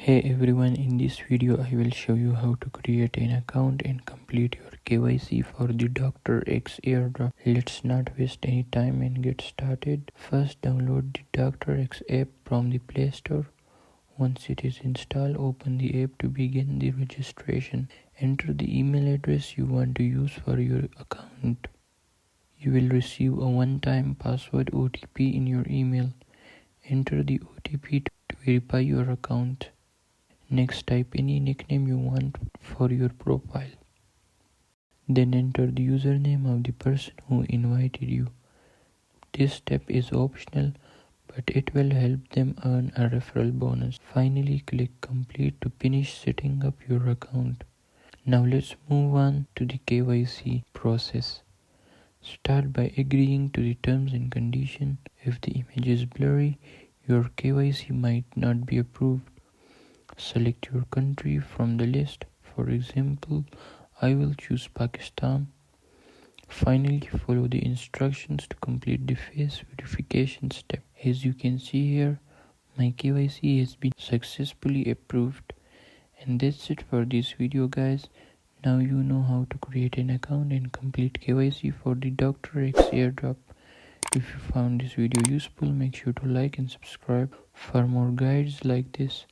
Hey everyone, in this video I will show you how to create an account and complete your KYC for the DOCTORX airdrop. Let's not waste any time and get started. First, download the DOCTORX app from the Play Store. Once it is installed, open the app to begin the registration. Enter the email address you want to use for your account. You will receive a one-time password OTP in your email. Enter the OTP to verify your account. Next, type any nickname you want for your profile. Then enter the username of the person who invited you. This step is optional, but it will help them earn a referral bonus. Finally, click complete to finish setting up your account. Now let's move on to the KYC process. Start by agreeing to the terms and conditions. If the image is blurry, your KYC might not be approved. Select your country from the list. For example, I will choose Pakistan. Finally, follow the instructions to complete the face verification step. As you can see here, my KYC has been successfully approved. And that's it for this video, guys. Now you know how to create an account and complete KYC for the DOCTORX airdrop. If you found this video useful, make sure to like and subscribe for more guides like this.